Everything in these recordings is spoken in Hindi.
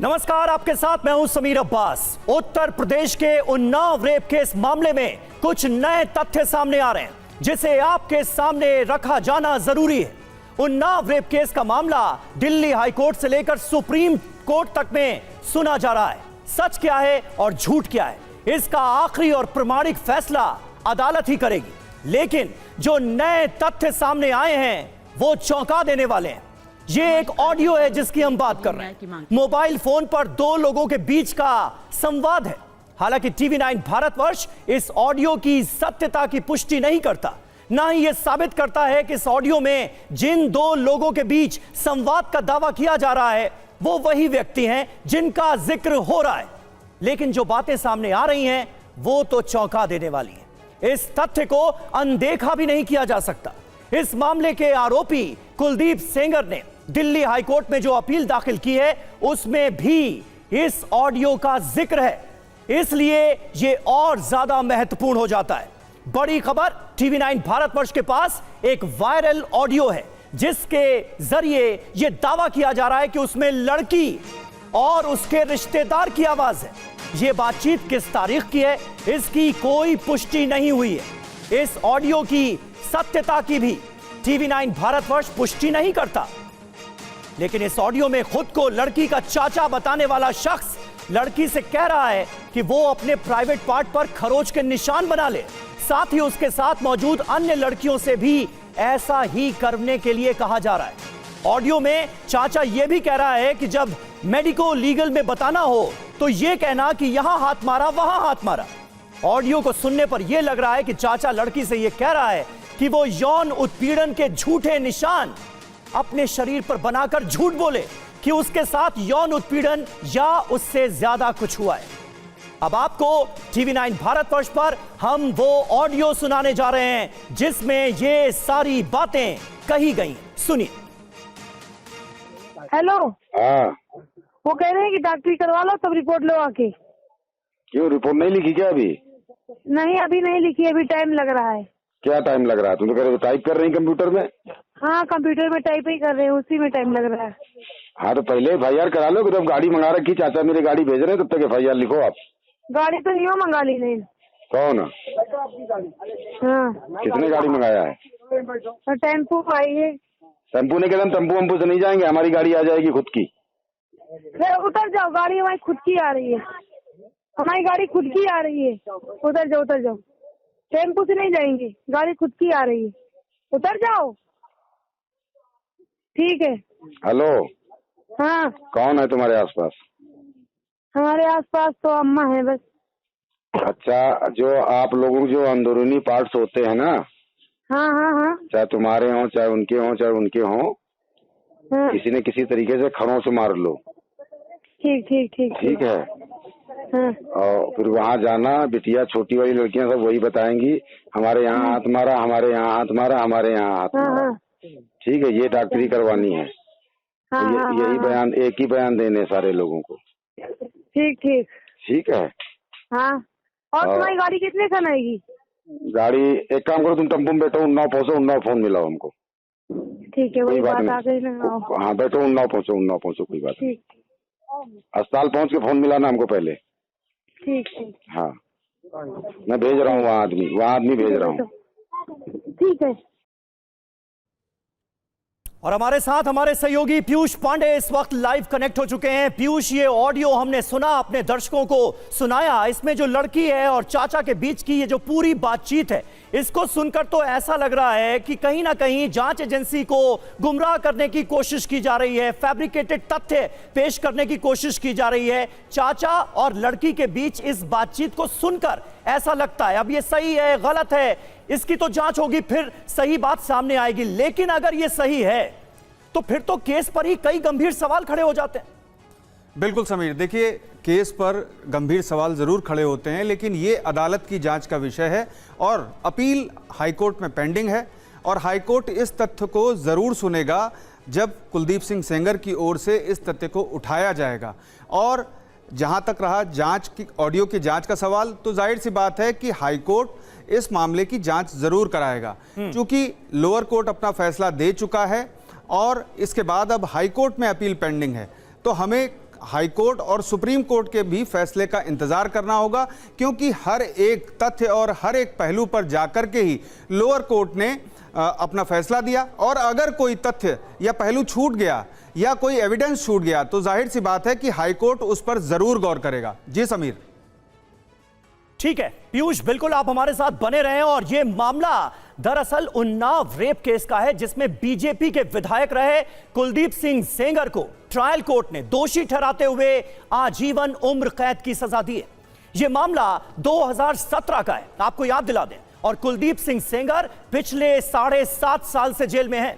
नमस्कार, आपके साथ मैं हूं समीर अब्बास। उत्तर प्रदेश के उन्नाव रेप केस मामले में कुछ नए तथ्य सामने आ रहे हैं जिसे आपके सामने रखा जाना जरूरी है। उन्नाव रेप केस का मामला दिल्ली हाईकोर्ट से लेकर सुप्रीम कोर्ट तक में सुना जा रहा है। सच क्या है और झूठ क्या है, इसका आखिरी और प्रमाणिक फैसला अदालत ही करेगी। लेकिन जो नए तथ्य सामने आए हैं वो चौंका देने वाले हैं। ये एक ऑडियो है जिसकी हम बात कर रहे हैं। मोबाइल फोन पर दो लोगों के बीच का संवाद है। हालांकि TV9 भारतवर्ष इस ऑडियो की सत्यता की पुष्टि नहीं करता, ना ही यह साबित करता है कि इस ऑडियो में जिन दो लोगों के बीच संवाद का दावा किया जा रहा है वो वही व्यक्ति हैं जिनका जिक्र हो रहा है। लेकिन जो बातें सामने आ रही हैं वो तो चौंका देने वाली हैं। इस तथ्य को अनदेखा भी नहीं किया जा सकता। इस मामले के आरोपी कुलदीप सेंगर ने दिल्ली हाईकोर्ट में जो अपील दाखिल की है उसमें भी इस ऑडियो का जिक्र है, इसलिए यह और ज्यादा महत्वपूर्ण हो जाता है। बड़ी खबर, TV9 भारतवर्ष के पास एक वायरल ऑडियो है जिसके जरिए यह दावा किया जा रहा है कि उसमें लड़की और उसके रिश्तेदार की आवाज है। यह बातचीत किस तारीख की है इसकी कोई पुष्टि नहीं हुई है। इस ऑडियो की सत्यता की भी TV9 भारतवर्ष पुष्टि नहीं करता। लेकिन इस ऑडियो में खुद को लड़की का चाचा बताने वाला शख्स लड़की से कह रहा है कि वो अपने प्राइवेट पार्ट पर खरोच के निशान बना ले। साथ ही उसके साथ मौजूद अन्य लड़कियों से भी ऐसा ही करने के लिए कहा जा रहा है। ऑडियो में चाचा यह भी कह रहा है कि जब मेडिको लीगल में बताना हो तो यह कहना कि यहां हाथ मारा वहां हाथ मारा। ऑडियो को सुनने पर यह लग रहा है कि चाचा लड़की से यह कह रहा है कि वो यौन उत्पीड़न के झूठे निशान अपने शरीर पर बनाकर झूठ बोले कि उसके साथ यौन उत्पीड़न या उससे ज्यादा कुछ हुआ है। अब आपको TV9 भारतवर्ष पर हम वो ऑडियो सुनाने जा रहे हैं जिसमें ये सारी बातें कही गई। सुनिए। हेलो। हाँ, वो कह रहे हैं कि डॉक्टरी करवा लो तब रिपोर्ट लो आके। क्यों रिपोर्ट नहीं लिखी क्या अभी? नहीं, अभी नहीं लिखी, अभी टाइम लग रहा है। क्या टाइम लग रहा है? तुम तो कह रहे हो टाइप कर रही कंप्यूटर में। हाँ, कंप्यूटर में टाइप ही कर रहे हैं, उसी में टाइम लग रहा है। हाँ तो पहले FIR करा लो कि तब गाड़ी मंगा रखी, चाचा मेरी गाड़ी भेज रहे हैं, तब तक FIR लिखो आप। गाड़ी तो नहीं मंगा ली नहीं। कौन? हाँ। किसने गाड़ी मंगाया है? और टेम्पो आई है। टेम्पू ने कहते टेम्पू वम्पू से नहीं जाएंगे, हमारी गाड़ी आ जाएगी खुद की। उतर जाओ, गाड़ी हमारी खुद की आ रही है। हमारी गाड़ी खुद की आ रही है। उतर जाओ, उतर जाओ। टेम्पो से नहीं जाएंगे, गाड़ी खुद की आ रही है। उतर जाओ। ठीक है। हेलो। हाँ। कौन है तुम्हारे आसपास? हमारे आसपास तो अम्मा है बस। अच्छा, जो आप लोगों के जो अंदरूनी पार्ट्स होते हैं ना, हाँ हाँ हाँ, चाहे तुम्हारे हों चाहे उनके हों, हाँ। किसी न किसी तरीके से खड़ों से मार लो। ठीक ठीक ठीक ठीक है। हाँ। और फिर वहाँ जाना, बिटिया छोटी वाली लड़कियां सब वही बताएंगी, हमारे यहाँ हाथ मारा, हमारे यहाँ हाथ मारा, हमारे यहाँ हाथ हाँ मारा। हाँ ठीक है, ये डॉक्टरी करवानी है। हाँ तो हाँ, यही हाँ, बयान, एक ही बयान देने सारे लोगों को। ठीक ठीक। ठीक है। हाँ। और तुम्हारी गाड़ी कितने समय आएगी? गाड़ी एक काम करो, तुम टेम्पो में बैठो, उन्नाव पहुंचो, उन्नाव फोन मिलाओ हमको। ठीक है, वही कोई बात नहीं। आ गई ना। हाँ बैठो, उन्नाव पहुंचो, कोई बात नहीं। ठीक। अस्पताल पहुंच के फोन मिलाना हमको पहले। ठीक ठीक। हाँ, मैं भेज रहा हूँ वहाँ आदमी भेज रहा हूँ। ठीक है। और हमारे साथ हमारे सहयोगी पीयूष पांडे इस वक्त लाइव कनेक्ट हो चुके हैं। पीयूष, ये ऑडियो हमने सुना, अपने दर्शकों को सुनाया। इसमें जो लड़की है और चाचा के बीच की ये जो पूरी बातचीत है, इसको सुनकर तो ऐसा लग रहा है कि कहीं ना कहीं जांच एजेंसी को गुमराह करने की कोशिश की जा रही है, फैब्रिकेटेड तथ्य पेश करने की कोशिश की जा रही है। चाचा और लड़की के बीच इस बातचीत को सुनकर ऐसा लगता है, अब ये सही है गलत है इसकी तो जांच होगी, फिर सही बात सामने आएगी। लेकिन अगर ये सही है तो फिर तो केस पर ही कई गंभीर सवाल खड़े हो जाते हैं। बिल्कुल समीर, देखिए केस पर गंभीर सवाल जरूर खड़े होते हैं, लेकिन ये अदालत की जांच का विषय है और अपील हाईकोर्ट में पेंडिंग है। और हाईकोर्ट इस तथ्य को जरूर सुनेगा जब कुलदीप सिंह सेंगर की ओर से इस तथ्य को उठाया जाएगा। और जहां तक रहा जांच की, ऑडियो की जांच का सवाल, तो जाहिर सी बात है कि हाईकोर्ट इस मामले की जांच जरूर कराएगा, क्योंकि लोअर कोर्ट अपना फैसला दे चुका है और इसके बाद अब हाईकोर्ट में अपील पेंडिंग है। तो हमें हाईकोर्ट और सुप्रीम कोर्ट के भी फैसले का इंतजार करना होगा, क्योंकि हर एक तथ्य और हर एक पहलू पर जाकर के ही लोअर कोर्ट ने अपना फैसला दिया। और अगर कोई तथ्य या पहलू छूट गया या कोई एविडेंस छूट गया तो जाहिर सी बात है कि हाईकोर्ट उस पर जरूर गौर करेगा। जी समीर। ठीक है पीयूष, बिल्कुल आप हमारे साथ बने रहें। और यह मामला दरअसल उन्नाव रेप केस का है, जिसमें बीजेपी के विधायक रहे कुलदीप सिंह सेंगर को ट्रायल कोर्ट ने दोषी ठहराते हुए आजीवन उम्र कैद की सजा दी है। यह मामला 2017 का है, आपको याद दिला दें। और कुलदीप सिंह सेंगर पिछले 7.5 साल से जेल में है।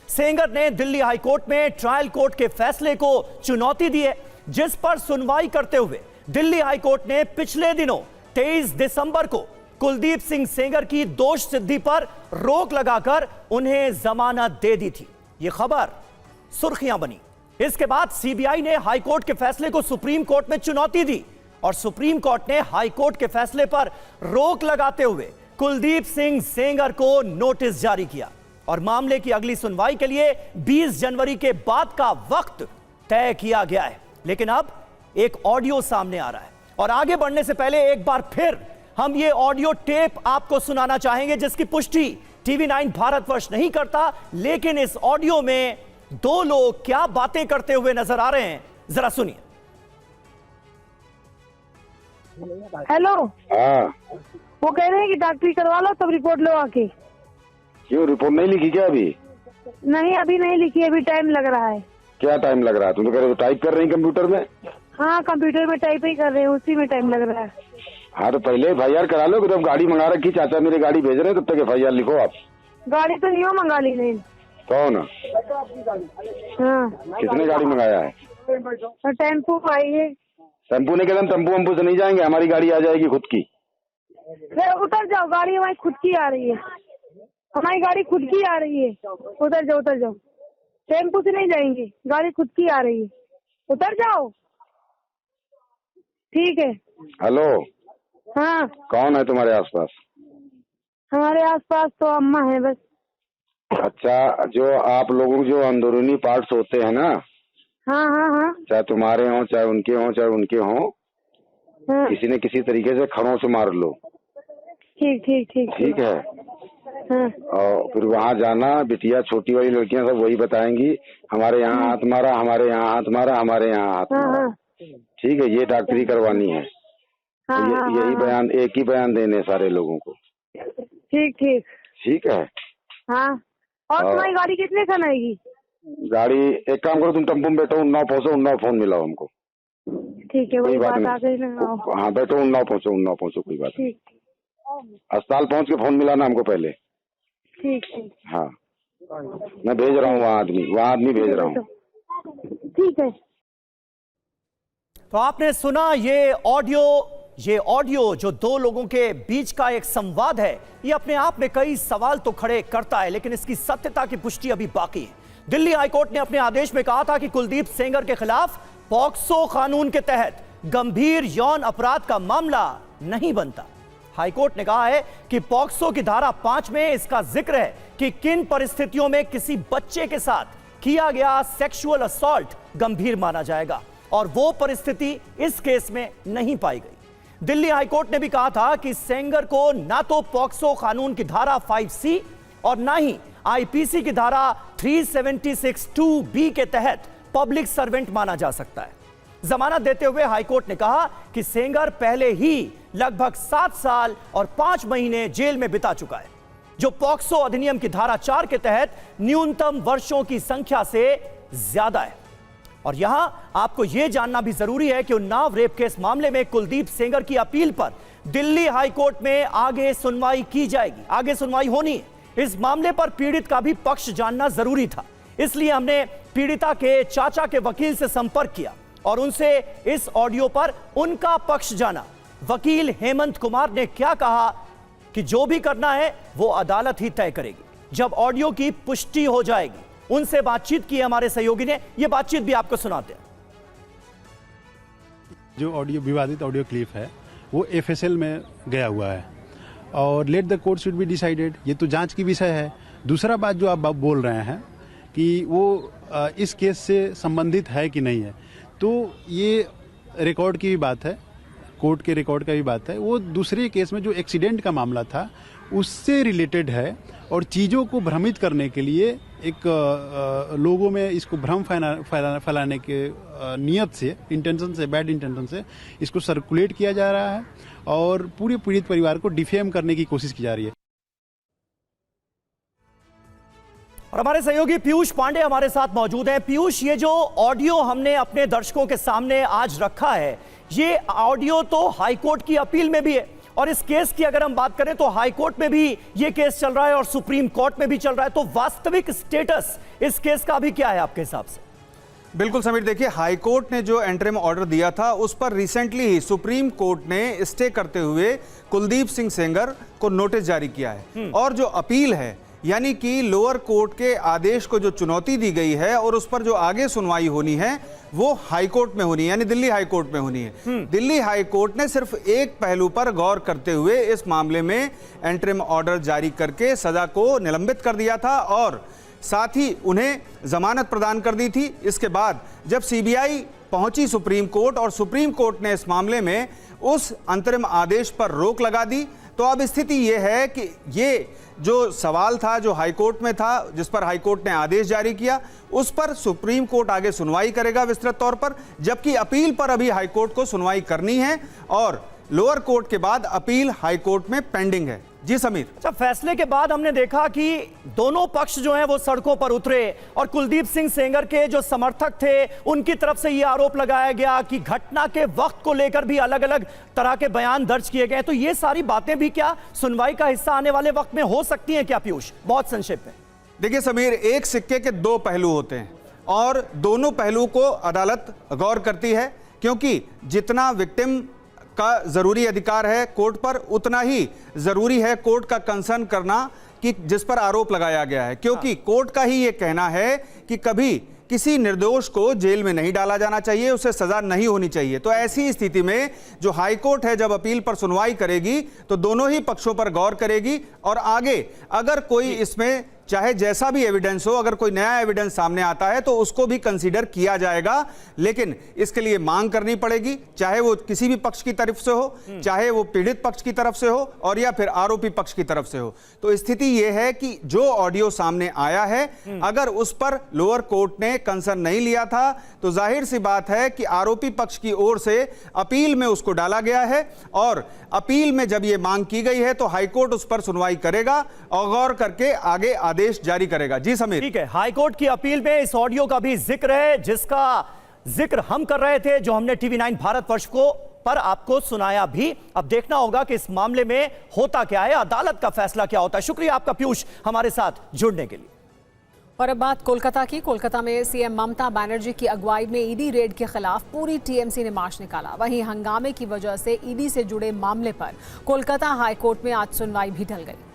सेंगर ने दिल्ली हाईकोर्ट में ट्रायल कोर्ट के फैसले को चुनौती दी है, जिस पर सुनवाई करते हुए दिल्ली हाईकोर्ट ने पिछले दिनों 23 दिसंबर को कुलदीप सिंह सेंगर की दोष सिद्धि पर रोक लगाकर उन्हें जमानत दे दी थी। यह खबर सुर्खियां बनी। इसके बाद सीबीआई ने हाईकोर्ट के फैसले को सुप्रीम कोर्ट में चुनौती दी और सुप्रीम कोर्ट ने हाईकोर्ट के फैसले पर रोक लगाते हुए कुलदीप सिंह सेंगर को नोटिस जारी किया और मामले की अगली सुनवाई के लिए 20 जनवरी के बाद का वक्त तय किया गया है। लेकिन अब एक ऑडियो सामने आ रहा है और आगे बढ़ने से पहले एक बार फिर हम ये ऑडियो टेप आपको सुनाना चाहेंगे, जिसकी पुष्टि TV9 भारतवर्ष नहीं करता, लेकिन इस ऑडियो में दो लोग क्या बातें करते हुए नजर आ रहे हैं, जरा सुनिए। हेलो, हाँ, वो कह रहे हैं कि डॉक्टरी करवा लो तब रिपोर्ट लो आके। क्यों रिपोर्ट नहीं लिखी क्या अभी? नहीं अभी नहीं लिखी, अभी टाइम लग रहा है। क्या टाइम लग रहा है? तुम तो कह रहे हो टाइप कर रही कंप्यूटर में। हाँ कंप्यूटर में टाइप ही कर रहे हैं, उसी में टाइम लग रहा है। हाँ तो पहले FIR करा लो, जब गाड़ी मंगा रखी, चाचा मेरी गाड़ी भेज रहे हैं, तब तक FIR लिखो आप। गाड़ी तो नहीं मंगा ली नहीं। कौन? हाँ किसने गाड़ी मंगाया है? टेम्पो आई है। टेम्पो ने कहते टेम्पो वम्पो से नहीं जाएंगे, हमारी गाड़ी आ जाएगी खुद की। उतर जाओ, गाड़ी हमारी खुद की आ रही है, हमारी गाड़ी खुद की आ रही है। उतर जाओ उतर जाओ, टेम्पो से नहीं जाएंगे, गाड़ी खुद की आ रही है, उतर जाओ। ठीक है। हेलो, हाँ कौन है तुम्हारे आसपास? हमारे आसपास तो अम्मा है बस। अच्छा, जो आप लोगों के जो अंदरूनी पार्ट्स होते हैं ना, हाँ हाँ हाँ, चाहे तुम्हारे हों चाहे उनके हों, हाँ। किसी न किसी तरीके से खड़ों से मार लो। ठीक ठीक ठीक ठीक है। हाँ। और फिर वहाँ जाना, बिटिया छोटी वाली लड़कियां सब वही बताएंगी, हमारे यहाँ हाथ मारा, हमारे यहाँ हाथ मारा, हमारे यहाँ हाथ हाँ मारा। हाँ ठीक है, ये डॉक्टरी करवानी है। हाँ तो हाँ, यही हाँ, बयान, एक ही बयान देने सारे लोगों को। ठीक ठीक। ठीक है। हाँ, और तुम्हारी गाड़ी कितने खन आएगी? गाड़ी एक काम करो, तुम टेम्पो में बैठो, उन्नाव पहुंचो, उन्नाव फोन मिलाओ हमको। ठीक है, वही कोई बात बात नहीं। आ गई ना। हाँ बैठो, उन्नाव पहुंचो, कोई बात नहीं। ठीक अस्पताल पहुंच के फोन मिलाना हमको पहले। ठीक ठीक। हाँ, मैं भेज रहा हूँ, वहाँ आदमी भेज रहा हूँ। ठीक है। तो आपने सुना ये ऑडियो जो दो लोगों के बीच का एक संवाद है, ये अपने आप में कई सवाल तो खड़े करता है, लेकिन इसकी सत्यता की पुष्टि अभी बाकी है। दिल्ली हाईकोर्ट ने अपने आदेश में कहा था कि कुलदीप सेंगर के खिलाफ पॉक्सो कानून के तहत गंभीर यौन अपराध का मामला नहीं बनता। हाईकोर्ट ने कहा है कि पॉक्सो की धारा 5 में इसका जिक्र है कि किन परिस्थितियों में किसी बच्चे के साथ किया गया सेक्सुअल असॉल्ट गंभीर माना जाएगा, और वो परिस्थिति इस केस में नहीं पाई गई। दिल्ली हाईकोर्ट ने भी कहा था कि सेंगर को ना तो पॉक्सो कानून की धारा 5C और ना ही आईपीसी की धारा 376(2)B के तहत पब्लिक सर्वेंट माना जा सकता है। जमानत देते हुए हाईकोर्ट ने कहा कि सेंगर पहले ही लगभग 7 साल और 5 महीने जेल में बिता चुका है, जो पॉक्सो अधिनियम की धारा 4 के तहत न्यूनतम वर्षों की संख्या से ज्यादा है। और यहां आपको यह जानना भी जरूरी है कि उन्नाव रेप केस मामले में कुलदीप सेंगर की अपील पर दिल्ली हाईकोर्ट में आगे सुनवाई की जाएगी, आगे सुनवाई होनी है। इस मामले पर पीड़ित का भी पक्ष जानना जरूरी था, इसलिए हमने पीड़िता के चाचा के वकील से संपर्क किया और उनसे इस ऑडियो पर उनका पक्ष जाना। वकील हेमंत कुमार ने क्या कहा कि जो भी करना है वो अदालत ही तय करेगी, जब ऑडियो की पुष्टि हो जाएगी। उनसे बातचीत की हमारे सहयोगी ने, ये बातचीत भी आपको सुनाते हैं। जो ऑडियो विवादित ऑडियो क्लिप है वो FSL में गया हुआ है और let the court should be decided, ये तो जांच की विषय है। दूसरा बात जो आप बोल रहे हैं कि वो इस केस से संबंधित है कि नहीं है, तो ये रिकॉर्ड की भी बात है, कोर्ट के रिकॉर्ड का भी बात है। वो दूसरे केस में जो एक्सीडेंट का मामला था उससे रिलेटेड है और चीज़ों को भ्रमित करने के लिए एक लोगों में इसको भ्रम फैलाने के नियत से, इंटेंशन से, बैड इंटेंशन से इसको सर्कुलेट किया जा रहा है और पूरे पीड़ित परिवार को डिफेम करने की कोशिश की जा रही है। और हमारे सहयोगी पीयूष पांडे हमारे साथ मौजूद हैं। पीयूष, ये जो ऑडियो हमने अपने दर्शकों के सामने आज रखा है, ये ऑडियो तो हाईकोर्ट की अपील में भी है और इस केस की अगर हम बात करें तो हाईकोर्ट में भी ये केस चल रहा है और सुप्रीम कोर्ट में भी चल रहा है। तो वास्तविक स्टेटस इस केस का अभी क्या है आपके हिसाब से? बिल्कुल समीर, देखिए हाईकोर्ट ने जो एंटरिम ऑर्डर दिया था उस पर रिसेंटली ही सुप्रीम कोर्ट ने स्टे करते हुए कुलदीप सिंह सेंगर को नोटिस जारी किया है और जो अपील है यानी कि लोअर कोर्ट के आदेश को जो चुनौती दी गई है और उस पर जो आगे सुनवाई होनी है वो हाई कोर्ट में होनी है, यानी दिल्ली हाई कोर्ट में होनी है। दिल्ली हाई कोर्ट ने सिर्फ एक पहलू पर गौर करते हुए इस मामले में एंटरिम ऑर्डर जारी करके सजा को निलंबित कर दिया था और साथ ही उन्हें जमानत प्रदान कर दी थी। इसके बाद जब सीबीआई पहुंची सुप्रीम कोर्ट और सुप्रीम कोर्ट ने इस मामले में उस अंतरिम आदेश पर रोक लगा दी, तो अब स्थिति यह है कि ये जो सवाल था जो हाईकोर्ट में था, जिस पर हाईकोर्ट ने आदेश जारी किया, उस पर सुप्रीम कोर्ट आगे सुनवाई करेगा विस्तृत तौर पर, जबकि अपील पर अभी हाईकोर्ट को सुनवाई करनी है और लोअर कोर्ट के बाद अपील हाईकोर्ट में पेंडिंग है। जी समीर। अच्छा, फैसले के बाद हमने देखा कि दोनों पक्ष जो हैं वो सड़कों पर उतरे और कुलदीप सिंह सेंगर के जो समर्थक थे उनकी तरफ से ये आरोप लगाया गया कि घटना के वक्त को लेकर भी अलग अलग तरह के बयान दर्ज किए गए। तो ये सारी बातें भी क्या सुनवाई का हिस्सा आने वाले वक्त में हो सकती हैं क्या पीयूष? बहुत संक्षेप में। देखिए समीर, एक सिक्के के दो पहलू होते हैं और दोनों पहलू को अदालत गौर करती है, क्योंकि जितना विक्टिम का जरूरी अधिकार है कोर्ट पर, उतना ही जरूरी है कोर्ट का कंसर्न करना कि जिस पर आरोप लगाया गया है, क्योंकि कोर्ट का ही यह कहना है कि कभी किसी निर्दोष को जेल में नहीं डाला जाना चाहिए, उसे सजा नहीं होनी चाहिए। तो ऐसी स्थिति में जो हाई कोर्ट है जब अपील पर सुनवाई करेगी तो दोनों ही पक्षों पर गौर करेगी और आगे अगर कोई इसमें चाहे जैसा भी एविडेंस हो, अगर कोई नया एविडेंस सामने आता है तो उसको भी कंसीडर किया जाएगा, लेकिन इसके लिए मांग करनी पड़ेगी, चाहे वो किसी भी पक्ष की तरफ से हो, चाहे वो पीड़ित पक्ष की तरफ से हो और या फिर आरोपी पक्ष की तरफ से हो। तो स्थिति यह है कि जो ऑडियो सामने आया है, अगर उस पर लोअर कोर्ट ने कंसर्न नहीं लिया था तो जाहिर सी बात है कि आरोपी पक्ष की ओर से अपील में उसको डाला गया है और अपील में जब यह मांग की गई है तो हाईकोर्ट उस पर सुनवाई करेगा और गौर करके आगे आदेश जारी करेगा। जी समीर। ठीक है, हाईकोर्ट की अपील में इस ऑडियो का भी जिक्र है जिसका जिक्र हम कर रहे थे, जो हमने टीवी9 भारतवर्ष को पर आपको सुनाया भी। अब देखना होगा कि इस मामले में होता क्या है, अदालत का फैसला क्या होता है। शुक्रिया आपका पीयूष हमारे साथ जुड़ने के लिए। और अब बात कोलकाता की। कोलकाता में सीएम ममता बनर्जी की अगुवाई में ईडी रेड के खिलाफ पूरी टीएमसी ने मार्च निकाला। वहीं हंगामे की वजह से ईडी से जुड़े मामले पर कोलकाता हाईकोर्ट में आज सुनवाई भी टल गई।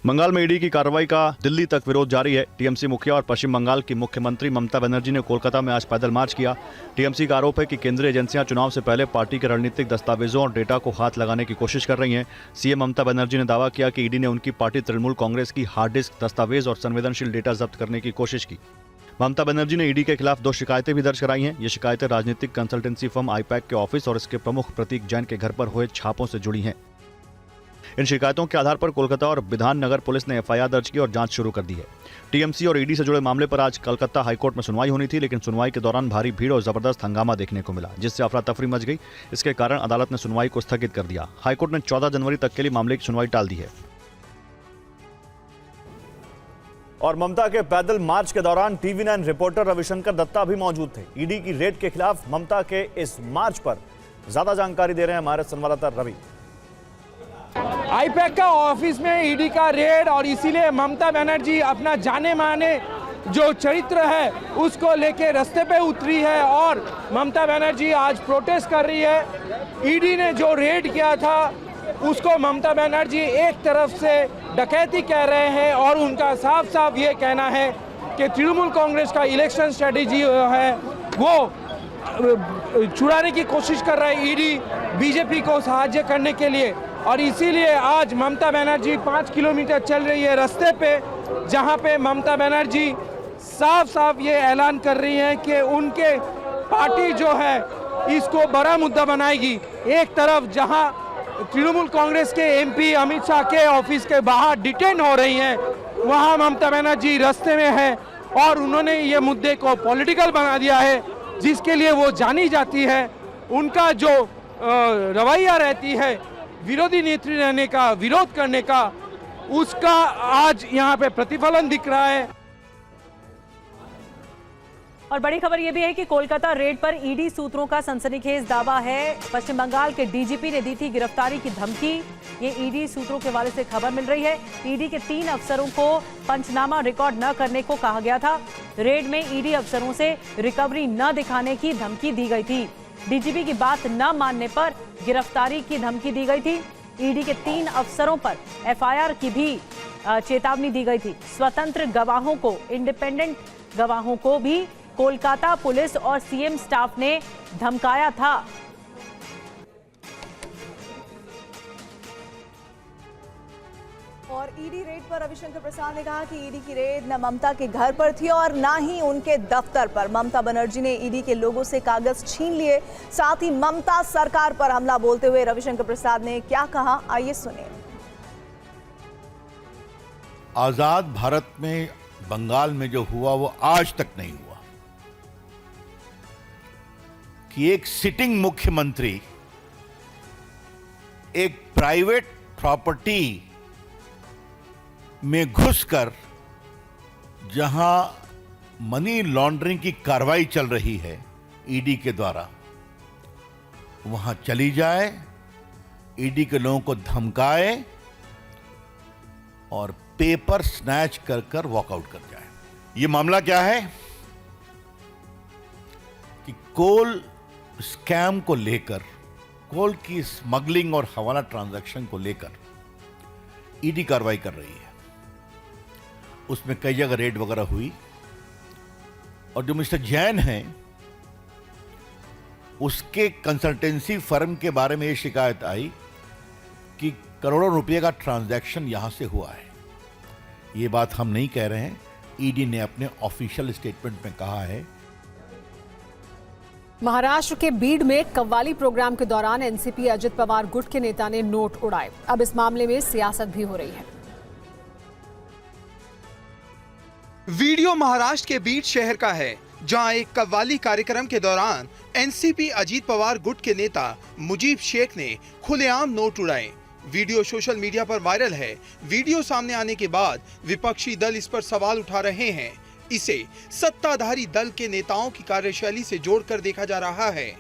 बंगाल में ईडी की कार्रवाई का दिल्ली तक विरोध जारी है। टीएमसी मुखिया और पश्चिम बंगाल की मुख्यमंत्री ममता बनर्जी ने कोलकाता में आज पैदल मार्च किया। टीएमसी का आरोप है कि केंद्रीय एजेंसियां चुनाव से पहले पार्टी के रणनीतिक दस्तावेजों और डेटा को हाथ लगाने की कोशिश कर रही हैं। सीएम ममता बनर्जी ने दावा किया कि ईडी ने उनकी पार्टी तृणमूल कांग्रेस की हार्ड डिस्क, दस्तावेज और संवेदनशील डेटा जब्त करने की कोशिश की। ममता बनर्जी ने ईडी के खिलाफ 2 शिकायतें भी दर्ज कराई हैं। ये शिकायतें राजनीतिक कंसल्टेंसी फर्म आईपैक के ऑफिस और इसके प्रमुख प्रतीक जैन के घर पर हुए छापों से जुड़ी हैं। इन शिकायतों के आधार पर कोलकाता और विधान नगर पुलिस ने एफआईआर दर्ज की और जांच शुरू कर दी है। टीएमसी और ईडी से जुड़े मामले पर आज कलकत्ता हाईकोर्ट में सुनवाई होनी थी, लेकिन सुनवाई के दौरान भारी भीड़ और जबरदस्त हंगामा देखने को मिला, जिससे अफरा तफरी मच गई। इसके कारण अदालत ने सुनवाई को स्थगित कर दिया। हाईकोर्ट ने 14 जनवरी तक के लिए मामले की सुनवाई टाल दी है। और ममता के पैदल मार्च के दौरान टीवी9 रिपोर्टर रविशंकर दत्ता भी मौजूद थे। ईडी की रेड के खिलाफ ममता के इस मार्च पर ज्यादा जानकारी दे रहे हैं हमारे संवाददाता रवि। आईपैक का ऑफिस में ईडी का रेड और इसीलिए ममता बनर्जी अपना जाने माने जो चरित्र है उसको लेके रास्ते पे उतरी है और ममता बनर्जी आज प्रोटेस्ट कर रही है। ईडी ने जो रेड किया था उसको ममता बनर्जी एक तरफ से डकैती कह रहे हैं और उनका साफ साफ ये कहना है कि तृणमूल कांग्रेस का इलेक्शन स्ट्रेटेजी है वो चुराने की कोशिश कर रहा है ईडी बीजेपी को सहायता करने के लिए। और इसीलिए आज ममता बनर्जी 5 किलोमीटर चल रही है रास्ते पे, जहां पे ममता बनर्जी साफ साफ ये ऐलान कर रही हैं कि उनके पार्टी जो है इसको बड़ा मुद्दा बनाएगी। एक तरफ जहां तृणमूल कांग्रेस के एमपी अमित शाह के ऑफिस के बाहर डिटेन हो रही हैं, वहां ममता बनर्जी रास्ते में है और उन्होंने ये मुद्दे को पॉलिटिकल बना दिया है, जिसके लिए वो जानी जाती है। उनका जो रवैया रहती है विरोधी नेत्री रहने का, विरोध करने का, उसका आज यहाँ पे प्रतिफलन दिख रहा है। और बड़ी खबर यह भी है कि कोलकाता रेड पर ईडी सूत्रों का सनसनीखेज दावा है। पश्चिम बंगाल के डीजीपी ने दी थी गिरफ्तारी की धमकी। ये ईडी सूत्रों के हवाले से खबर मिल रही है। ईडी के 3 अफसरों को पंचनामा रिकॉर्ड न करने को कहा गया था। रेड में ईडी अफसरों से रिकवरी न दिखाने की धमकी दी गई थी। डीजीपी की बात न मानने पर गिरफ्तारी की धमकी दी गई थी। ईडी के 3 अफसरों पर एफआईआर की भी चेतावनी दी गई थी। स्वतंत्र गवाहों को, इंडिपेंडेंट गवाहों को भी कोलकाता पुलिस और सीएम स्टाफ ने धमकाया था। और ईडी रेड पर रविशंकर प्रसाद ने कहा कि ईडी की रेड न ममता के घर पर थी और ना ही उनके दफ्तर पर। ममता बनर्जी ने ईडी के लोगों से कागज छीन लिए। साथ ही ममता सरकार पर हमला बोलते हुए रविशंकर प्रसाद ने क्या कहा, आइए सुनिए। आजाद भारत में बंगाल में जो हुआ वो आज तक नहीं हुआ कि एक सिटिंग मुख्यमंत्री एक प्राइवेट प्रॉपर्टी में घुसकर जहां मनी लॉन्ड्रिंग की कार्रवाई चल रही है ईडी के द्वारा, वहां चली जाए, ईडी के लोगों को धमकाए और पेपर स्नैच कर कर वॉकआउट कर जाए। ये मामला क्या है कि कोल स्कैम को लेकर, कोल की स्मगलिंग और हवाला ट्रांजैक्शन को लेकर ईडी कार्रवाई कर रही है। उसमें कई जगह रेड वगैरह हुई और जो मिस्टर जैन हैं उसके कंसल्टेंसी फर्म के बारे में ये शिकायत आई कि करोड़ों रुपए का ट्रांजैक्शन यहां से हुआ है। ये बात हम नहीं कह रहे हैं, ईडी ने अपने ऑफिशियल स्टेटमेंट में कहा है। महाराष्ट्र के बीड में कव्वाली प्रोग्राम के दौरान एनसीपी अजित पवार गुट के नेता ने नोट उड़ाए। अब इस मामले में सियासत भी हो रही है। वीडियो महाराष्ट्र के बीड शहर का है, जहां एक कव्वाली कार्यक्रम के दौरान एनसीपी अजित पवार गुट के नेता मुजीब शेख ने खुलेआम नोट उड़ाए। वीडियो सोशल मीडिया पर वायरल है। वीडियो सामने आने के बाद विपक्षी दल इस पर सवाल उठा रहे हैं। इसे सत्ताधारी दल के नेताओं की कार्यशैली से जोड़कर देखा जा रहा है।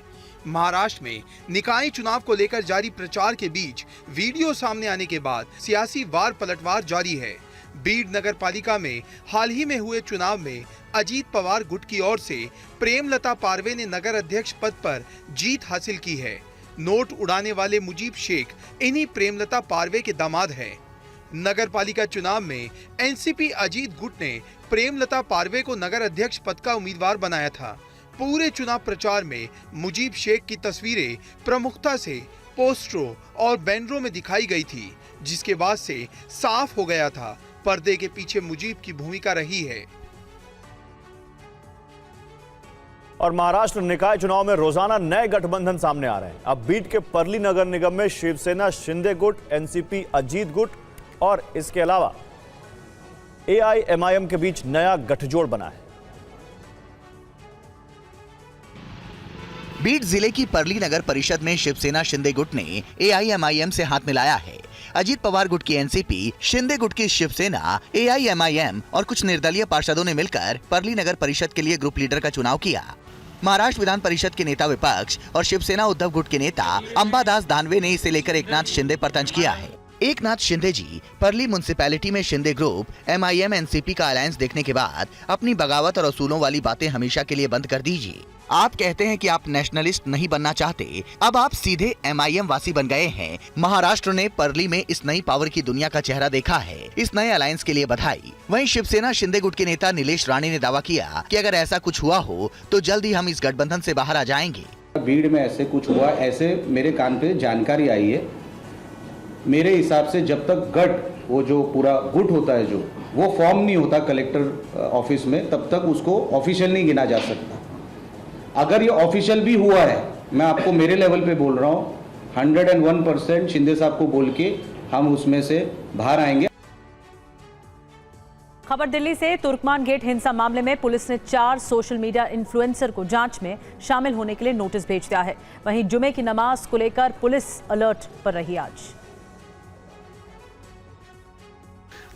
महाराष्ट्र में निकाय चुनाव को लेकर जारी प्रचार के बीच वीडियो सामने आने के बाद सियासी वार पलटवार जारी है। बीड नगर पालिका में हाल ही में हुए चुनाव में अजीत पवार गुट की ओर से प्रेमलता पारवे ने नगर अध्यक्ष पद पर जीत हासिल की है। नोट उड़ाने वाले मुजीब शेख इन्हीं प्रेमलता पारवे के दामाद हैं। नगर पालिका चुनाव में एनसीपी अजीत गुट ने प्रेमलता पारवे को नगर अध्यक्ष पद का उम्मीदवार बनाया था। पूरे चुनाव प्रचार में मुजीब शेख की तस्वीरें प्रमुखता से पोस्टरों और बैनरों में दिखाई गई थी, जिसके बाद से साफ हो गया था पर्दे के पीछे मुजीब की भूमिका रही है। और महाराष्ट्र निकाय चुनाव में रोजाना नए गठबंधन सामने आ रहे हैं। अब बीड के परली नगर निगम में शिवसेना शिंदे गुट, एनसीपी अजीत गुट और इसके अलावा एआईएमआईएम के बीच नया गठजोड़ बना है। बीड जिले की परली नगर परिषद में शिवसेना शिंदे गुट ने एआईएमआईएम से हाथ मिलाया है। अजीत पवार गुट की एनसीपी, शिंदे गुट की शिवसेना, एआईएमआईएम और कुछ निर्दलीय पार्षदों ने मिलकर परली नगर परिषद के लिए ग्रुप लीडर का चुनाव किया। महाराष्ट्र विधान परिषद के नेता विपक्ष और शिवसेना उद्धव गुट के नेता अंबादास दानवे ने इसे लेकर एकनाथ शिंदे पर तंज किया है। एकनाथ शिंदे जी परली म्युनिसिपैलिटी में शिंदे ग्रुप, एमआईएम, एनसीपी का अलायंस देखने के बाद अपनी बगावत और असूलों वाली बातें हमेशा के लिए बंद कर दीजिए। आप कहते हैं कि आप नेशनलिस्ट नहीं बनना चाहते, अब आप सीधे एमआईएम वासी बन गए हैं। महाराष्ट्र ने परली में इस नई पावर की दुनिया का चेहरा देखा है। इस नए अलायंस के लिए बधाई। वहीं शिवसेना शिंदे गुट के नेता नीलेश राणे ने दावा किया कि अगर ऐसा कुछ हुआ हो तो जल्द ही हम इस गठबंधन से बाहर आ जाएंगे। बीड में ऐसे कुछ हुआ, ऐसे मेरे कान पे जानकारी आई है। मेरे हिसाब से जब तक गठ, वो जो पूरा गुट होता है जो वो फॉर्म नहीं होता कलेक्टर ऑफिस में, तब तक उसको ऑफिशियल नहीं गिना जा सकता। अगर ये ऑफिशियल भी हुआ है, मैं आपको मेरे लेवल पे बोल रहा हूँ, 101% शिंदे साहब को बोल के हम उसमें से बाहर आएंगे। खबर दिल्ली से। तुर्कमान गेट हिंसा मामले में पुलिस ने 4 सोशल मीडिया इन्फ्लुएंसर को जांच में शामिल होने के लिए नोटिस भेज दिया है। वहीं जुमे की नमाज को लेकर पुलिस अलर्ट पर रही। आज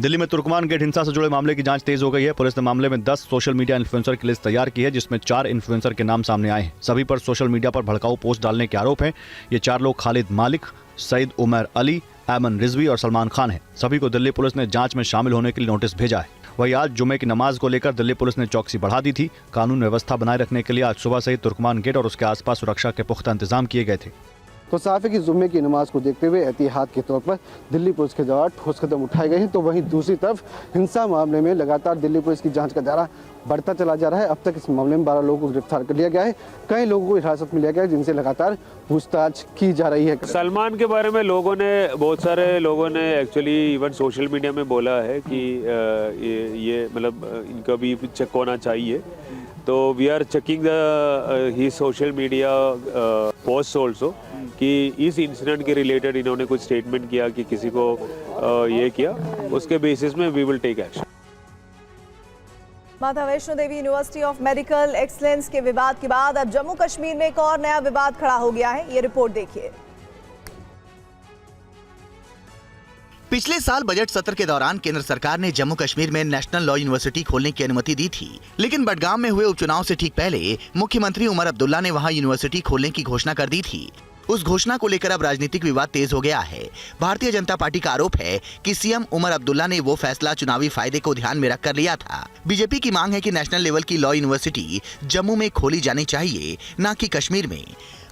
दिल्ली में तुर्कमान गेट हिंसा से जुड़े मामले की जांच तेज हो गई है। पुलिस ने मामले में 10 सोशल मीडिया इन्फ्लुएंसर की लिस्ट तैयार की है, जिसमें 4 इन्फ्लुएंसर के नाम सामने आए हैं। सभी पर सोशल मीडिया पर भड़काऊ पोस्ट डालने के आरोप हैं। ये 4 लोग खालिद मालिक, सईद उमर अली, ऐमन रिजवी और सलमान खान हैं। सभी को दिल्ली पुलिस ने जांच में शामिल होने के लिए नोटिस भेजा है। वहीं आज जुमे की नमाज को लेकर दिल्ली पुलिस ने चौकसी बढ़ा दी थी। कानून व्यवस्था बनाए रखने के लिए आज सुबह से ही तुर्कमान गेट और उसके आसपास सुरक्षा के पुख्ता इंतजाम किए गए थे। तो साफ है कि जुम्मे की नमाज को देखते हुए एहतियात के तौर पर दिल्ली पुलिस के द्वारा ठोस कदम उठाए गए हैं। तो वहीं दूसरी तरफ हिंसा मामले में लगातार दिल्ली पुलिस की जांच का दायरा बढ़ता चला जा रहा है। अब तक इस मामले में 12 लोगों को गिरफ्तार कर लिया गया है। कई लोगों को हिरासत में लिया गया है, जिनसे लगातार पूछताछ की जा रही है। सलमान के बारे में बहुत सारे लोगों ने एक्चुअली इवन सोशल मीडिया में बोला है कि ये मतलब इनका भी चेक होना चाहिए। तो वी आर चेकिंग ही सोशल मीडिया पोस्ट ऑल्सो कि इस इंसिडेंट के रिलेटेड इन्होंने कुछ स्टेटमेंट किया कि किसी को ये किया, उसके बेसिस में we will take action. Mata Vaishno Devi university of medical excellence के विवाद के बाद अब जम्मू कश्मीर में एक और नया विवाद खड़ा हो गया है। ये रिपोर्ट देखिए। पिछले साल बजट सत्र के दौरान केंद्र सरकार ने जम्मू कश्मीर में नेशनल लॉ यूनिवर्सिटी खोलने की अनुमति दी थी, लेकिन बडगाम में हुए उपचुनाव से ठीक पहले मुख्यमंत्री उमर अब्दुल्ला ने वहां यूनिवर्सिटी खोलने की घोषणा कर दी थी। उस घोषणा को लेकर अब राजनीतिक विवाद तेज हो गया है। भारतीय जनता पार्टी का आरोप है कि सीएम उमर अब्दुल्ला ने वो फैसला चुनावी फायदे को ध्यान में रखकर लिया था। बीजेपी की मांग है कि नेशनल लेवल की लॉ यूनिवर्सिटी जम्मू में खोली जानी चाहिए, न कि कश्मीर में।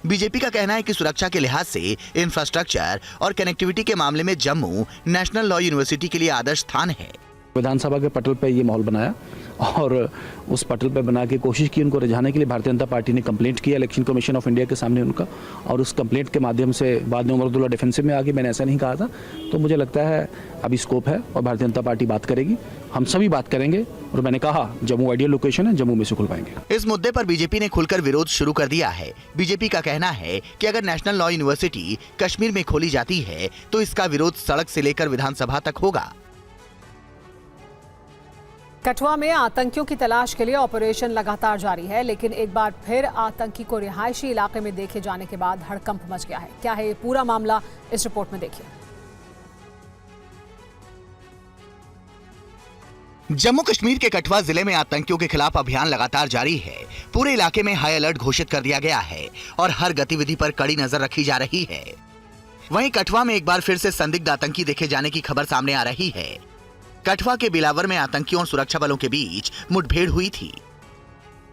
बीजेपी का कहना है कि सुरक्षा के लिहाज से, इंफ्रास्ट्रक्चर और कनेक्टिविटी के मामले में जम्मू नेशनल लॉ यूनिवर्सिटी के लिए आदर्श स्थान है। विधानसभा के पटल पे ये माहौल बनाया और उस पटल पे बना के कोशिश की उनको रिझाने के लिए। भारतीय जनता पार्टी ने कंप्लेंट किया इलेक्शन कमीशन ऑफ इंडिया के सामने उनका, और उस कंप्लेंट के माध्यम से बाद में उमर अब्दुल्ला डिफेंसिव में आ गए। मैंने ऐसा नहीं कहा था। तो मुझे लगता है अभी स्कोप है और भारतीय जनता पार्टी बात करेगी, हम सभी बात करेंगे। और मैंने कहा जम्मू आइडियल लोकेशन है, जम्मू में से खुलवाएंगे। इस मुद्दे पर बीजेपी ने खुलकर विरोध शुरू कर दिया है। बीजेपी का कहना है कि अगर नेशनल लॉ यूनिवर्सिटी कश्मीर में खोली जाती है तो इसका विरोध सड़क से लेकर विधानसभा तक होगा। कठुआ में आतंकियों की तलाश के लिए ऑपरेशन लगातार जारी है, लेकिन एक बार फिर आतंकी को रिहायशी इलाके में देखे जाने के बाद हड़कंप मच गया है। क्या है ये पूरा मामला, इस रिपोर्ट में देखिए। जम्मू कश्मीर के कठुआ जिले में आतंकियों के खिलाफ अभियान लगातार जारी है। पूरे इलाके में हाई अलर्ट घोषित कर दिया गया है और हर गतिविधि पर कड़ी नजर रखी जा रही है। वहीं कठुआ में एक बार फिर से संदिग्ध आतंकी देखे जाने की खबर सामने आ रही है। कठुआ के बिलावर में आतंकियों और सुरक्षा बलों के बीच मुठभेड़ हुई थी।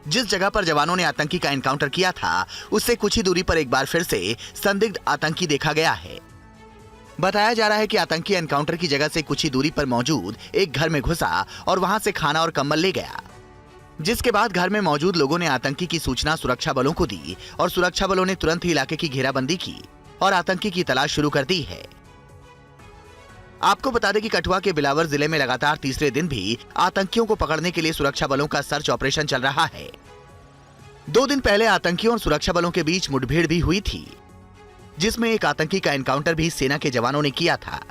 जिस जगह पर जवानों ने आतंकी का एनकाउंटर किया था, उससे कुछ ही दूरी पर एक बार फिर से संदिग्ध आतंकी देखा गया है। बताया जा रहा है कि आतंकी एनकाउंटर की जगह से कुछ ही दूरी पर मौजूद एक घर में घुसा और वहां से खाना और कंबल ले गया, जिसके बाद घर में मौजूद लोगों ने आतंकी की सूचना सुरक्षा बलों को दी और सुरक्षा बलों ने तुरंत ही इलाके की घेराबंदी की और आतंकी की तलाश शुरू कर दी है। आपको बता दें कि कठुआ के बिलावर जिले में लगातार तीसरे दिन भी आतंकियों को पकड़ने के लिए सुरक्षा बलों का सर्च ऑपरेशन चल रहा है। 2 दिन पहले आतंकियों और सुरक्षा बलों के बीच मुठभेड़ भी हुई थी, जिसमें एक आतंकी का एनकाउंटर भी सेना के जवानों ने किया था।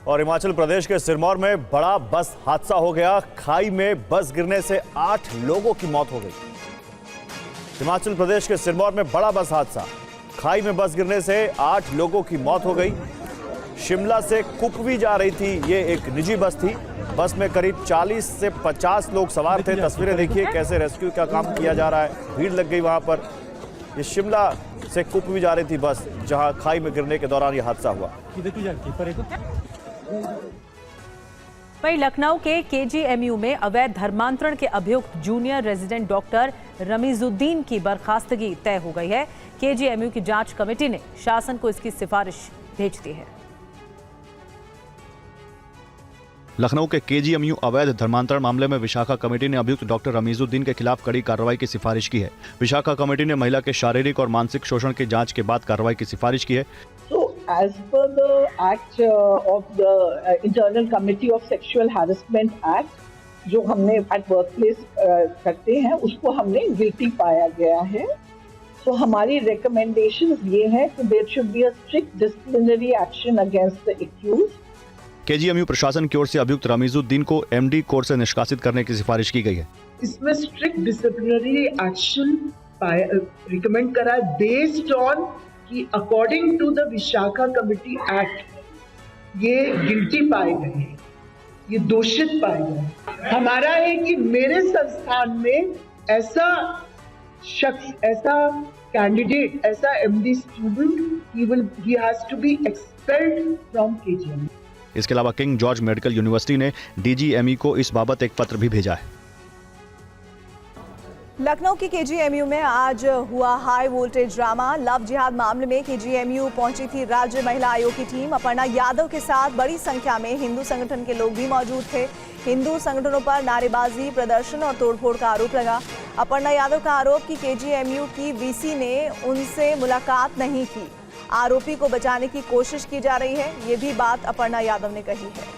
और हिमाचल प्रदेश के सिरमौर में बड़ा बस हादसा हो गया। खाई में बस गिरने से 8 लोगों की मौत हो गई। हिमाचल प्रदेश के सिरमौर में बड़ा बस हादसा, खाई में बस गिरने से 8 लोगों की मौत हो गई। शिमला से कुपवी जा रही थी ये एक निजी बस थी। बस में करीब 40 से 50 लोग सवार थे। तस्वीरें देखिए कैसे रेस्क्यू का काम किया जा रहा है, भीड़ लग गई वहां पर। ये शिमला से कुपवी जा रही थी बस, जहां खाई में गिरने के दौरान ये हादसा हुआ। वहीं लखनऊ के केजीएमयू में अवैध धर्मांतरण के अभियुक्त जूनियर रेजिडेंट डॉक्टर रमीजुद्दीन की बर्खास्तगी तय हो गई है। केजीएमयू की जांच कमेटी ने शासन को इसकी सिफारिश भेज दी है। लखनऊ के केजीएमयू अवैध धर्मांतरण मामले में विशाखा कमेटी ने अभियुक्त डॉक्टर रमीजुद्दीन के खिलाफ कड़ी कार्रवाई की सिफारिश की है। विशाखा कमेटी ने महिला के शारीरिक और मानसिक शोषण की जांच के बाद कार्रवाई की सिफारिश की है। तो as per the act of the Internal Committee of Sexual Harassment Act, जो हमने एट वर्क प्लेस करते हैं उसको हमने गिल्टी पाया गया है। तो हमारी रिकमेंडेशंस ये है कि there should be a strict disciplinary action against the accused. KGMU प्रशासन की ओर से अभियुक्त रमीजुद्दीन को एमडी कोर्ट से निष्कासित करने की सिफारिश की गई है। इसमें स्ट्रिक्ट डिसिप्लिनरी एक्शन रिकमेंड करा है बेस्ड ऑन कि according to the Vishakha committee act ये गिल्टी पाए गए हैं, ये दोषित पाए गए। हमारा है कि मेरे संस्थान में ऐसा शख्स, ऐसा कैंडिडेट, ऐसा MD student he has to be expelled from KGMU. इसके अलावा किंग जॉर्ज मेडिकल यूनिवर्सिटी ने डीजीएमई को इस बाबत एक पत्र भी भेजा है। लखनऊ की केजीएमयू में आज हुआ हाई वोल्टेज ड्रामा। लव जिहाद मामले में केजीएमयू पहुंची थी राज्य महिला आयोग की टीम। अपर्णा यादव के साथ बड़ी संख्या में हिंदू संगठन के लोग भी मौजूद थे। हिंदू संगठनों पर नारेबाजी, प्रदर्शन और तोड़फोड़ का आरोप लगा। अपर्णा यादव का आरोप कि केजीएमयू की वीसी ने उनसे मुलाकात नहीं की। आरोपी को बचाने की कोशिश की जा रही है, ये भी बात अपर्णा यादव ने कही है।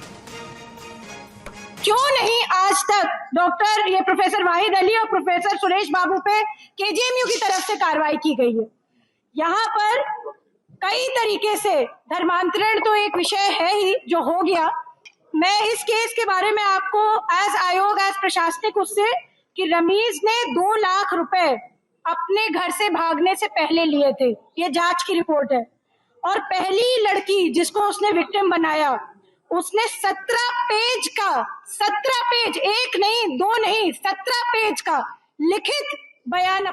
क्यों नहीं आज तक डॉक्टर ये प्रोफेसर वाहिद अली और प्रोफेसर सुरेश बाबू पे केजीएमयू की तरफ से कार्रवाई की गई है? यहाँ पर कई तरीके से धर्मांतरण तो एक विषय है ही जो हो गया। मैं इस केस के बारे में आपको एज आयोग, एज प्रशासनिक उससे कि रमीज ने 2 लाख रुपए अपने घर से भागने से पहले लिए थे, ये जांच की रिपोर्ट है। और पहली लड़की जिसको उसने विक्टिम बनाया उसने 17 पेज का, 17 पेज, एक नहीं, 2 नहीं, 17 पेज का लिखित बयान।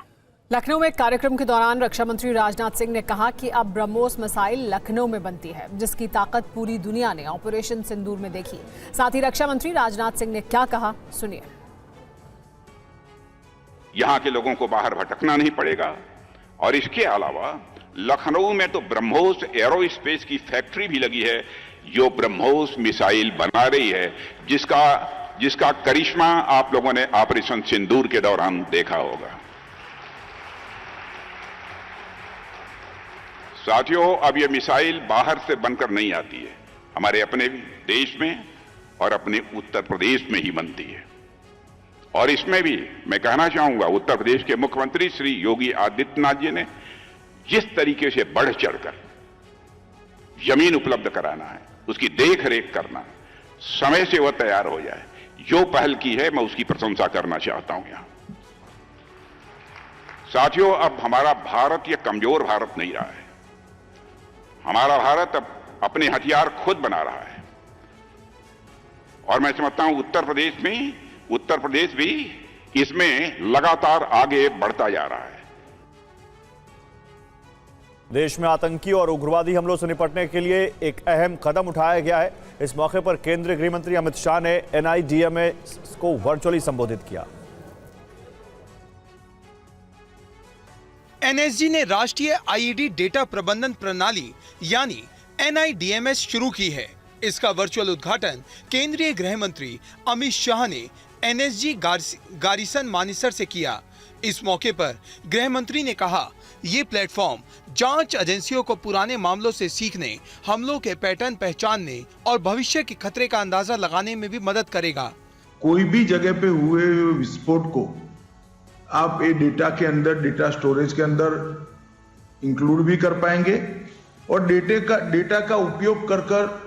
लखनऊ में एक कार्यक्रम के दौरान रक्षा मंत्री राजनाथ सिंह ने कहा कि अब ब्रह्मोस मिसाइल लखनऊ में बनती है, जिसकी ताकत पूरी दुनिया ने ऑपरेशन सिंदूर में देखी। साथ ही रक्षा मंत्री राजनाथ सिंह ने क्या कहा, सुनिए। यहाँ के लोगों को बाहर भटकना नहीं पड़ेगा और इसके अलावा लखनऊ में तो ब्रह्मोस एरोस्पेस की फैक्ट्री भी लगी है जो ब्रह्मोस मिसाइल बना रही है, जिसका करिश्मा आप लोगों ने ऑपरेशन सिंदूर के दौरान देखा होगा। साथियों, अब यह मिसाइल बाहर से बनकर नहीं आती है, हमारे अपने देश में और अपने उत्तर प्रदेश में ही बनती है। और इसमें भी मैं कहना चाहूंगा, उत्तर प्रदेश के मुख्यमंत्री श्री योगी आदित्यनाथ जी ने जिस तरीके से बढ़ चढ़कर जमीन उपलब्ध कराना है, उसकी देख रेख करना, समय से वह तैयार हो जाए, जो पहल की है मैं उसकी प्रशंसा करना चाहता हूं। यहां साथियों, अब हमारा भारत यह कमजोर भारत नहीं रहा है। हमारा भारत अब अपने हथियार खुद बना रहा है और मैं समझता हूं उत्तर प्रदेश भी इसमें लगातार आगे बढ़ता जा रहा है। देश में आतंकी और उग्रवादी हमलों से निपटने के लिए एक अहम कदम उठाया गया है। इस मौके पर केंद्रीय गृह मंत्री अमित शाह ने NIDMS को वर्चुअली संबोधित किया। NSG ने राष्ट्रीय IED डेटा प्रबंधन प्रणाली यानी NIDMS शुरू की है। इसका वर्चुअल उद्घाटन केंद्रीय गृह मंत्री अमित शाह ने NSG गारिसन मानेसर से किया। इस मौके पर गृह मंत्री ने कहा, ये प्लेटफॉर्म जांच एजेंसियों को पुराने मामलों से सीखने, हमलों के पैटर्न पहचानने और भविष्य के खतरे का अंदाजा लगाने में भी मदद करेगा। कोई भी जगह पे हुए विस्फोट को आप ये डेटा के अंदर, डेटा स्टोरेज के अंदर इंक्लूड भी कर पाएंगे और डेटा का उपयोग कर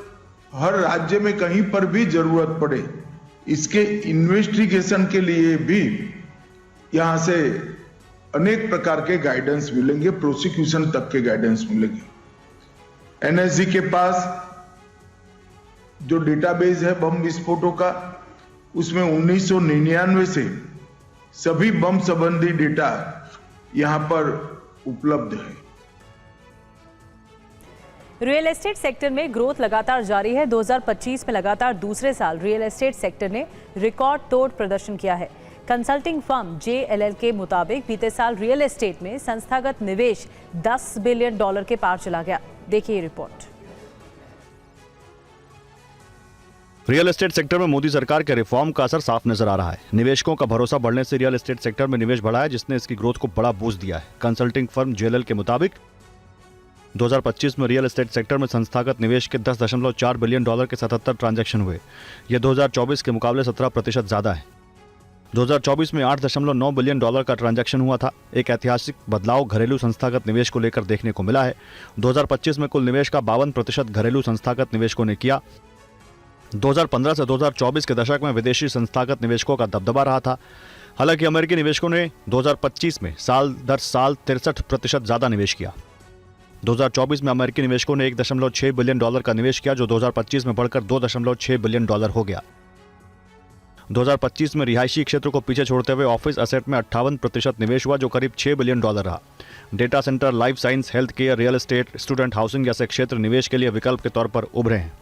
हर राज्य में कहीं पर भी जरूरत पड़े इसके इन्वेस्टिगेशन के लिए भी यहां से अनेक प्रकार के गाइडेंस मिलेंगे, प्रोसिक्यूशन तक के गाइडेंस मिलेंगे। NSG के पास जो डेटाबेस है बम विस्फोटों का, उसमें 1999 से सभी बम संबंधी डेटा यहां पर उपलब्ध है। रियल एस्टेट सेक्टर में ग्रोथ लगातार जारी है। 2025 में लगातार दूसरे साल रियल एस्टेट सेक्टर ने रिकॉर्ड तोड़ प्रदर्शन किया है। कंसल्टिंग फर्म JLL के मुताबिक बीते साल रियल एस्टेट में संस्थागत निवेश $10 बिलियन के पार चला गया। देखिए ये रिपोर्ट। रियल एस्टेट सेक्टर में मोदी सरकार के रिफॉर्म का असर साफ नजर आ रहा है। निवेशकों का भरोसा बढ़ने से रियल एस्टेट सेक्टर में निवेश बढ़ा है, जिसने इसकी ग्रोथ को बड़ा बूस्ट दिया है। कंसल्टिंग फर्म JLL के मुताबिक 2025 में रियल एस्टेट सेक्टर में संस्थागत निवेश के $10.4 बिलियन के 77 ट्रांजैक्शन हुए। यह 2024 के मुकाबले 17% ज़्यादा है। 2024 में $8.9 बिलियन का ट्रांजैक्शन हुआ था। एक ऐतिहासिक बदलाव घरेलू संस्थागत निवेश को लेकर देखने को मिला है। 2025 में कुल निवेश का 52% घरेलू संस्थागत निवेशकों ने किया। 2015 से 2024 के दशक में विदेशी संस्थागत निवेशकों का दबदबा रहा था। हालांकि अमेरिकी निवेशकों ने 2025 में साल दर साल 63% ज़्यादा निवेश किया। 2024 में अमेरिकी निवेशकों ने $1.6 बिलियन का निवेश किया, जो 2025 में बढ़कर $2.6 बिलियन हो गया। 2025 में रिहायशी क्षेत्र को पीछे छोड़ते हुए ऑफिस एसेट में 58% निवेश हुआ, जो करीब $6 बिलियन रहा। Data centre, life science, health care, real estate, student housing जैसे क्षेत्र निवेश के लिए विकल्प के तौर पर उभरे हैं।